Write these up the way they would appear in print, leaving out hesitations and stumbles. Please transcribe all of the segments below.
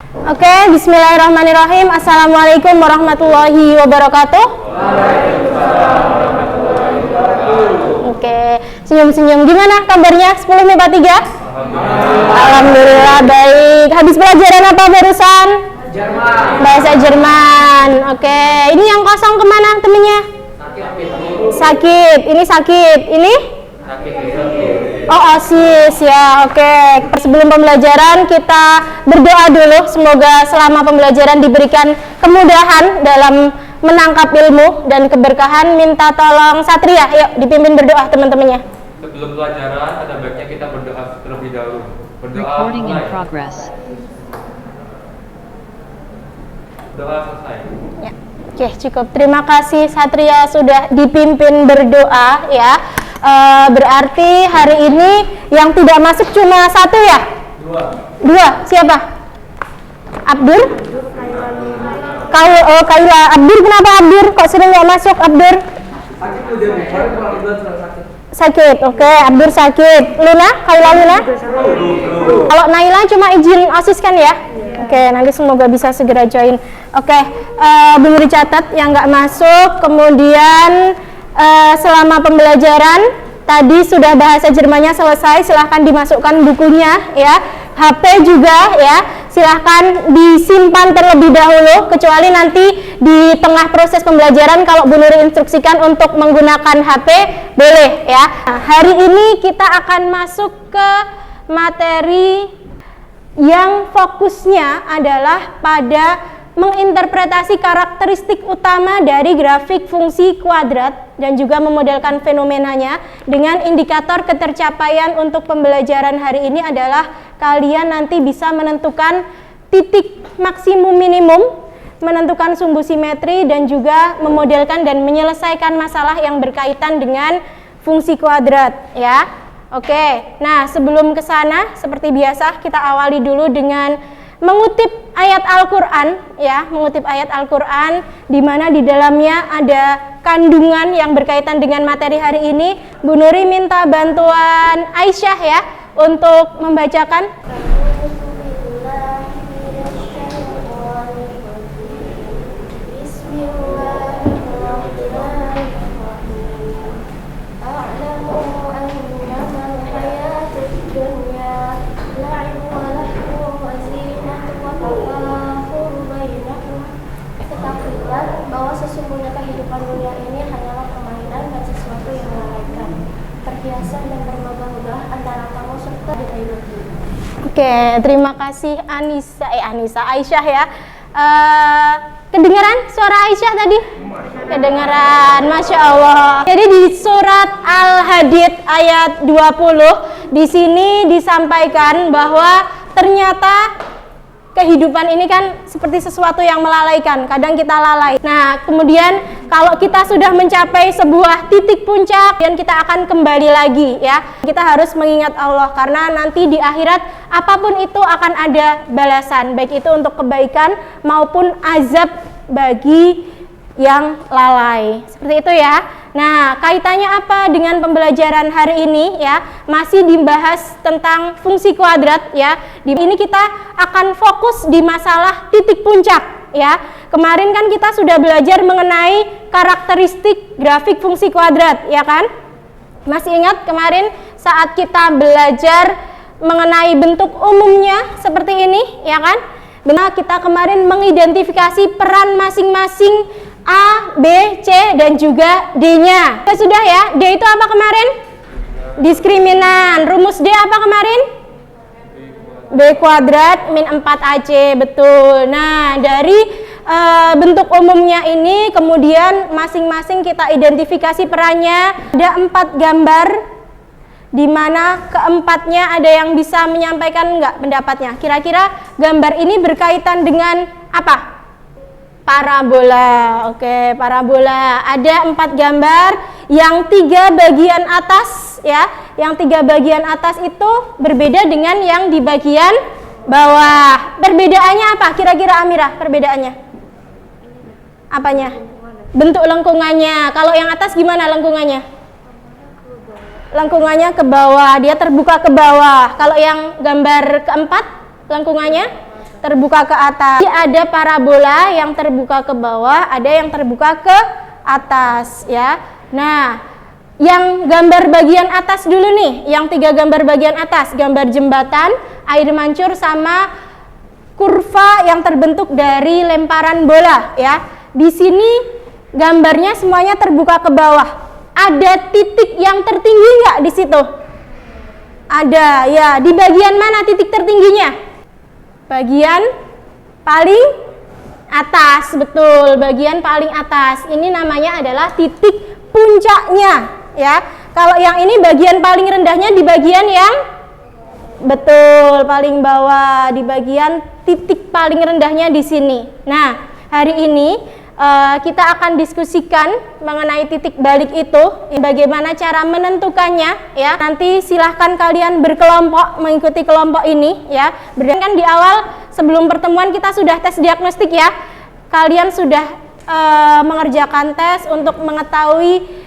Oke, bismillahirrahmanirrahim. Assalamualaikum warahmatullahi wabarakatuh. Oke, senyum-senyum. Gimana kabarnya? 10 MIPA 3? Alhamdulillah baik. Habis pelajaran apa barusan? Jerman. Bahasa Jerman. Oke, ini yang kosong kemana temennya? Sakit. Ini sakit. Ini? Oh, OSIS ya. Oke. Sebelum pembelajaran kita berdoa dulu. Semoga selama pembelajaran diberikan kemudahan dalam menangkap ilmu dan keberkahan. Minta tolong Satria. Yuk dipimpin berdoa teman-temannya. Sebelum pelajaran ada baiknya kita berdoa terlebih dahulu. Berdoa Recording in mulai. progress. Doa selesai. Ya. Oke, cukup. Terima kasih Satria sudah dipimpin berdoa ya. Berarti hari ini yang tidak masuk cuma satu ya? Dua. Siapa? Abdur? Kaila. Abdur, kenapa Abdur? Kok sering nggak masuk Abdur? Sakit. Oke, Abdur sakit. Luna? Kaila Luna? Kalau Naila cuma izin OSIS kan ya? Oke, nanti semoga bisa segera join. Oke, belum dicatat yang nggak masuk. Kemudian selama pembelajaran tadi sudah bahasa Jermannya selesai, silahkan dimasukkan bukunya ya. HP juga ya, silahkan disimpan terlebih dahulu, kecuali nanti di tengah proses pembelajaran kalau Bu Nuri instruksikan untuk menggunakan HP boleh ya. Nah, hari ini kita akan masuk ke materi yang fokusnya adalah pada menginterpretasi karakteristik utama dari grafik fungsi kuadrat dan juga memodelkan fenomenanya. Dengan indikator ketercapaian untuk pembelajaran hari ini adalah kalian nanti bisa menentukan titik maksimum minimum, menentukan sumbu simetri, dan juga memodelkan dan menyelesaikan masalah yang berkaitan dengan fungsi kuadrat ya. Oke, nah sebelum ke sana seperti biasa kita awali dulu dengan mengutip ayat Al-Quran ya, mengutip ayat Al-Quran di mana di dalamnya ada kandungan yang berkaitan dengan materi hari ini. Bu Nuri minta bantuan Aisyah ya untuk membacakan. Bahwa sesungguhnya kehidupan dunia ini hanyalah permainan dan sesuatu yang melalaikan, perhiasan dan bermegah-megah antara kamu serta dengan. Oke, terima kasih Aisyah ya. Kedengaran suara Aisyah tadi? Kedengaran, Masya Allah. Jadi di surat Al-Hadid ayat 20 di sini disampaikan bahwa ternyata kehidupan ini kan seperti sesuatu yang melalaikan, kadang kita lalai. Nah, kemudian kalau kita sudah mencapai sebuah titik puncak, dan kita akan kembali lagi ya. Kita harus mengingat Allah, karena nanti di akhirat apapun itu akan ada balasan, baik itu untuk kebaikan maupun azab bagi yang lalai. Seperti itu ya. Nah, kaitannya apa dengan pembelajaran hari ini ya? Masih dibahas tentang fungsi kuadrat ya. Di ini kita akan fokus di masalah titik puncak ya. Kemarin kan kita sudah belajar mengenai karakteristik grafik fungsi kuadrat ya kan? Masih ingat kemarin saat kita belajar mengenai bentuk umumnya seperti ini ya kan? Benar, kita kemarin mengidentifikasi peran masing-masing A, B, C, dan juga D-nya. Sudah ya, D itu apa kemarin? Diskriminan. Rumus D apa kemarin? B kuadrat min 4AC, betul. Nah, dari bentuk umumnya ini kemudian masing-masing kita identifikasi perannya. Ada 4 gambar, di mana keempatnya ada yang bisa menyampaikan enggak pendapatnya. Kira-kira gambar ini berkaitan dengan apa? Parabola. Oke, parabola. Ada 4 gambar, yang 3 bagian atas ya, yang 3 bagian atas itu berbeda dengan yang di bagian bawah. Perbedaannya apa? Kira-kira Amira, perbedaannya? Apanya? Bentuk lengkungannya. Kalau yang atas gimana lengkungannya? Lengkungannya ke bawah, dia terbuka ke bawah. Kalau yang gambar keempat, lengkungannya terbuka ke atas. Jadi ada parabola yang terbuka ke bawah, ada yang terbuka ke atas ya. Nah, yang gambar bagian atas dulu nih, yang 3 gambar bagian atas, gambar jembatan, air mancur sama kurva yang terbentuk dari lemparan bola ya. Di sini gambarnya semuanya terbuka ke bawah. Ada titik yang tertinggi nggak di situ? Ada ya. Di bagian mana titik tertingginya? Bagian paling atas, betul, bagian paling atas. Ini namanya adalah titik puncaknya ya. Kalau yang ini bagian paling rendahnya di bagian yang betul paling bawah, di bagian titik paling rendahnya di sini. Nah, hari ini kita akan diskusikan mengenai titik balik itu, bagaimana cara menentukannya ya. Nanti silahkan kalian berkelompok mengikuti kelompok ini ya. Berdasarkan di awal sebelum pertemuan kita sudah tes diagnostik ya. Kalian sudah mengerjakan tes untuk mengetahui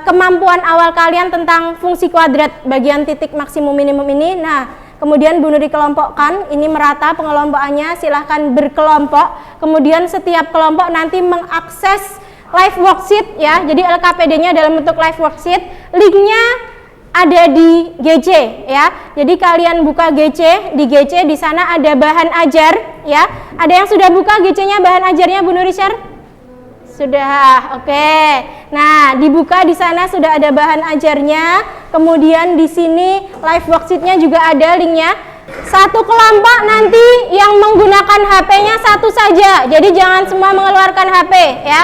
kemampuan awal kalian tentang fungsi kuadrat bagian titik maksimum minimum ini. Nah, kemudian Bu Nuri kelompokkan, ini merata pengelompokannya, silahkan berkelompok. Kemudian setiap kelompok nanti mengakses live worksheet ya. Jadi LKPD-nya dalam bentuk live worksheet. Linknya ada di GC ya. Jadi kalian buka GC, di GC di sana ada bahan ajar ya. Ada yang sudah buka GC-nya bahan ajarnya Bu Nuri share? Sudah, oke. Nah, dibuka di sana sudah ada bahan ajarnya. Kemudian di sini live worksheet-nya juga ada linknya. Satu kelompok nanti yang menggunakan HP-nya satu saja. Jadi jangan semua mengeluarkan HP ya.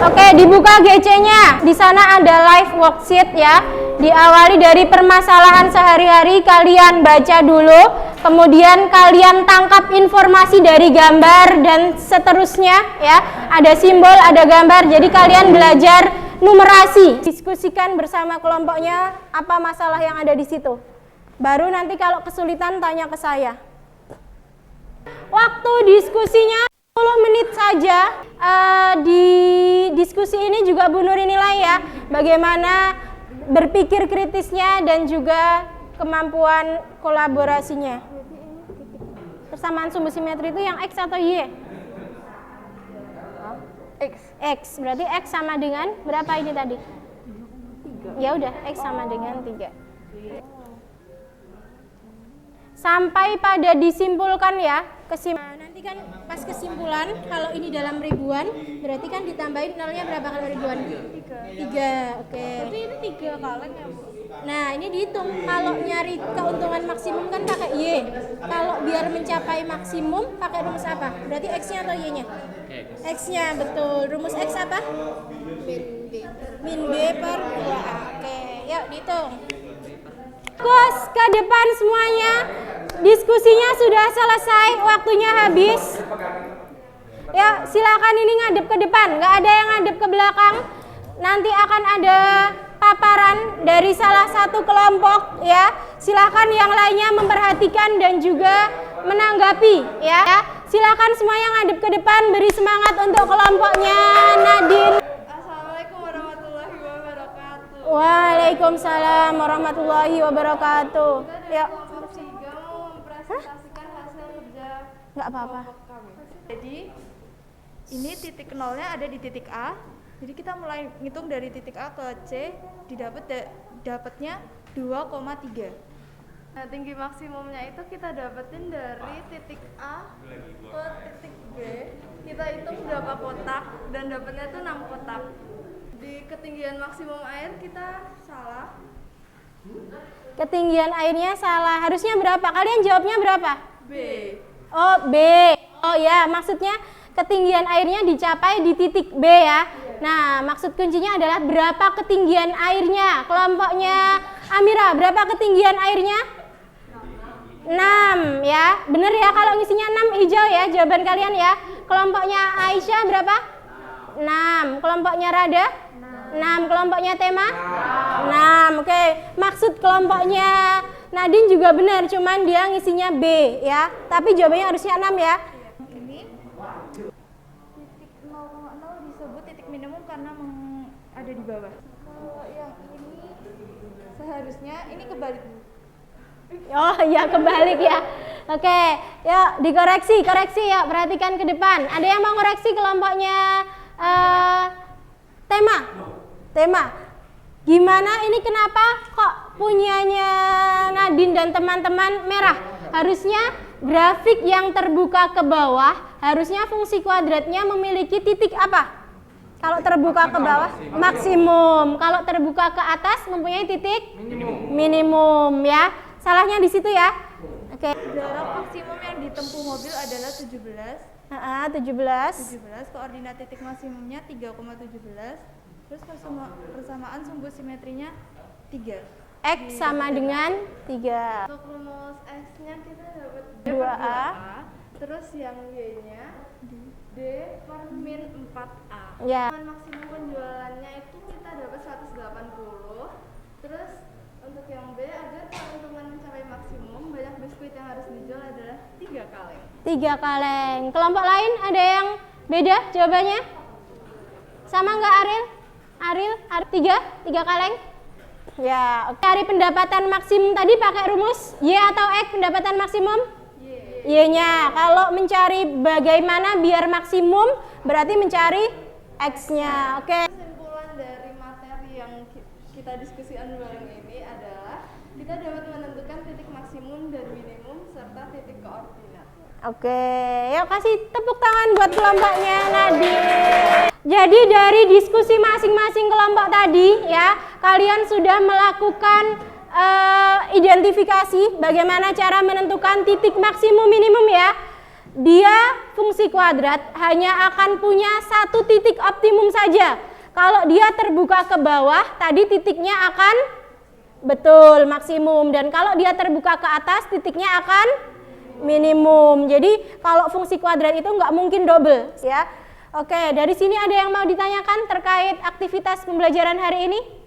Oke, dibuka GC-nya. Di sana ada live worksheet ya. Diawali dari permasalahan sehari-hari, kalian baca dulu. Kemudian kalian tangkap informasi dari gambar dan seterusnya ya. Ada simbol, ada gambar. Jadi kalian belajar numerasi. Diskusikan bersama kelompoknya apa masalah yang ada di situ. Baru nanti kalau kesulitan tanya ke saya. Waktu diskusinya 10 menit saja. Di diskusi ini juga Bu Nuri nilai ya, bagaimana berpikir kritisnya dan juga kemampuan kolaborasinya. Persamaan sumbu simetri itu yang X atau Y? X. Berarti X sama dengan berapa ini tadi? 3. Ya udah, X sama dengan 3. Sampai pada disimpulkan ya, nanti kan pas kesimpulan kalau ini dalam ribuan berarti kan ditambahin nolnya berapa kali ribuan? 3. Oke. Berarti ini 3 kaleng ya Bu? Nah, ini dihitung. Kalau nyari keuntungan maksimum kan pakai Y. Kalau biar mencapai maksimum pakai rumus apa? Berarti X-nya atau Y-nya? X-nya, betul. Rumus X apa? Min B per 2. Oke, yuk dihitung. Fokus ke depan semuanya. Diskusinya sudah selesai, waktunya habis. Ya, silakan ini ngadep ke depan, nggak ada yang ngadep ke belakang. Nanti akan ada paparan dari salah satu kelompok ya. Silakan yang lainnya memperhatikan dan juga menanggapi ya. Silakan semua yang ngadep ke depan, beri semangat untuk kelompoknya Nadine. Assalamualaikum warahmatullahi wabarakatuh. Waalaikumsalam warahmatullahi wabarakatuh. Ya. Mau mempresentasikan hasil kerja Nggak apa-apa. kami. Jadi ini titik nolnya ada di titik A. Jadi kita mulai ngitung dari titik A ke C, dapatnya 2,3. Nah, tinggi maksimumnya itu kita dapetin dari titik A ke titik B. Kita hitung berapa kotak dan dapatnya itu 6 kotak. Di ketinggian maksimum air kita salah. Ketinggian airnya salah. Harusnya berapa? Kalian jawabnya berapa? B. Oh, B. Oh ya, maksudnya ketinggian airnya dicapai di titik B ya. Nah, maksud kuncinya adalah berapa ketinggian airnya. Kelompoknya Amira, berapa ketinggian airnya? 6 ya. Bener ya, kalau ngisinya 6 hijau ya jawaban kalian ya. Kelompoknya Aisyah berapa? 6. Kelompoknya Rada? 6. Kelompoknya Tema? 6. Oke. Maksud kelompoknya Nadine juga benar, cuman dia ngisinya B ya. Tapi jawabannya harusnya 6 ya. Ini titik 0,0 disebut titik minimum karena ada di bawah. Kalau yang ini seharusnya ini kebalik. Oh iya, kebalik ya. Oke, yuk dikoreksi, yuk perhatikan ke depan. Ada yang mau koreksi kelompoknya tema? Gimana ini kenapa kok punyanya Nadine dan teman-teman merah? Harusnya grafik yang terbuka ke bawah, harusnya fungsi kuadratnya memiliki titik apa? Kalau terbuka ke bawah, maksimum. Kalau terbuka ke atas, mempunyai titik minimum ya. Salahnya di situ ya. Oke. Jarak maksimum yang ditempuh mobil adalah 17. 17. Koordinat titik maksimumnya 3,17. Terus persamaan sumbu simetrinya 3. X sama dengan 3. Untuk rumus X-nya kita dapat 2A. Terus yang Y-nya D per min 4A. Ya. Maksimum penjualannya itu kita dapat 180. Terus untuk yang B, agar keuntungan mencapai maksimum, banyak biskuit yang harus dijual adalah 3 kaleng. 3 kaleng. Kelompok lain ada yang beda jawabannya? Sama nggak Aril? Aril 3 kaleng? Ya, oke. Cari pendapatan maksimum tadi pakai rumus Y atau X pendapatan maksimum? Y-nya. Kalau mencari bagaimana biar maksimum, berarti mencari X-nya. Oke. Kesimpulan dari materi yang kita diskusikan bareng ini adalah kita dapat menentukan titik maksimum dan minimum serta titik koordinat. Oke, yuk kasih tepuk tangan buat kelompoknya Nadine. Jadi dari diskusi masing-masing kelompok tadi ya, kalian sudah melakukan identifikasi bagaimana cara menentukan titik maksimum minimum ya. Dia fungsi kuadrat hanya akan punya satu titik optimum saja. Kalau dia terbuka ke bawah, tadi titiknya akan betul maksimum, dan kalau dia terbuka ke atas, titiknya akan minimum. Jadi kalau fungsi kuadrat itu nggak mungkin double ya. Oke, dari sini ada yang mau ditanyakan terkait aktivitas pembelajaran hari ini?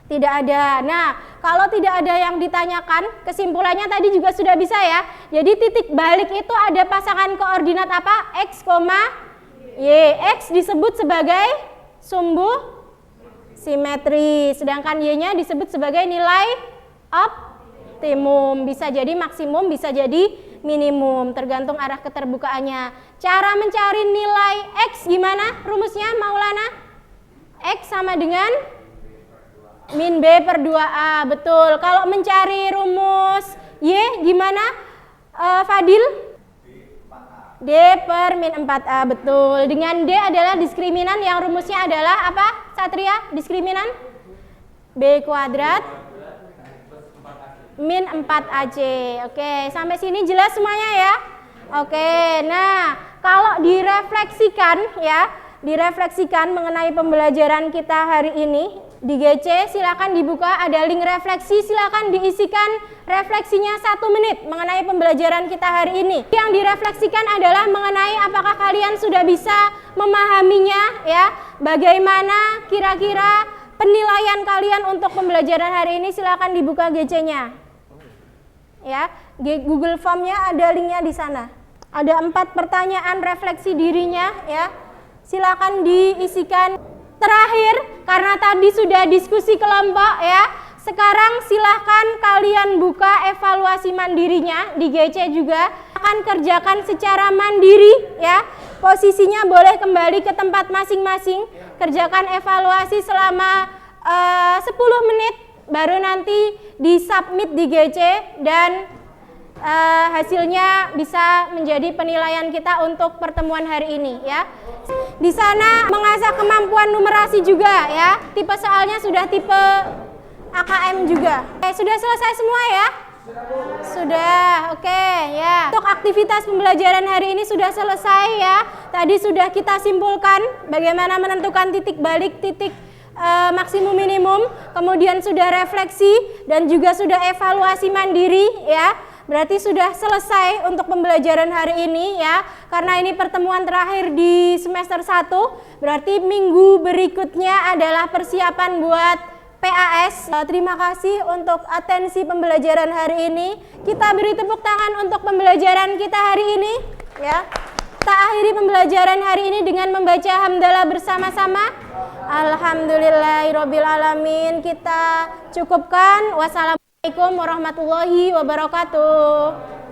Tidak ada. Nah, kalau tidak ada yang ditanyakan, kesimpulannya tadi juga sudah bisa ya. Jadi titik balik itu ada pasangan koordinat apa? X, Y. X disebut sebagai sumbu simetri, sedangkan Y-nya disebut sebagai nilai optimum. Bisa jadi maksimum, bisa jadi minimum, tergantung arah keterbukaannya. Cara mencari nilai X gimana rumusnya Maulana? X sama dengan min B per 2A, betul. Kalau mencari rumus Y gimana Fadil? D per min 4A, betul. Dengan D adalah diskriminan yang rumusnya adalah apa Satria? Diskriminan B kuadrat min 4AC. Oke, sampai sini jelas semuanya ya? Oke, nah kalau direfleksikan ya, direfleksikan mengenai pembelajaran kita hari ini di GC, silakan dibuka, ada link refleksi, silakan diisikan refleksinya 1 menit mengenai pembelajaran kita hari ini. Yang direfleksikan adalah mengenai apakah kalian sudah bisa memahaminya ya, bagaimana kira-kira penilaian kalian untuk pembelajaran hari ini. Silakan dibuka GC-nya ya, Google Form-nya ada linknya di sana. Ada 4 pertanyaan refleksi dirinya ya, silakan diisikan. Terakhir, karena tadi sudah diskusi kelompok ya, sekarang silahkan kalian buka evaluasi mandirinya di GC juga. Akan kerjakan secara mandiri ya, posisinya boleh kembali ke tempat masing-masing. Kerjakan evaluasi selama 10 menit, baru nanti disubmit di GC dan hasilnya bisa menjadi penilaian kita untuk pertemuan hari ini ya. Di sana mengasah kemampuan numerasi juga ya. Tipe soalnya sudah tipe AKM juga. Sudah selesai semua ya? Sudah, oke ya. Untuk aktivitas pembelajaran hari ini sudah selesai ya. Tadi sudah kita simpulkan bagaimana menentukan titik balik, titik maksimum minimum, kemudian sudah refleksi dan juga sudah evaluasi mandiri ya. Berarti sudah selesai untuk pembelajaran hari ini ya. Karena ini pertemuan terakhir di semester 1, berarti minggu berikutnya adalah persiapan buat PAS. Terima kasih untuk atensi pembelajaran hari ini. Kita beri tepuk tangan untuk pembelajaran kita hari ini ya. Kita akhiri pembelajaran hari ini dengan membaca hamdalah bersama-sama. Alhamdulillahirabbil alamin. Kita cukupkan. Wassalamualaikum warahmatullahi wabarakatuh.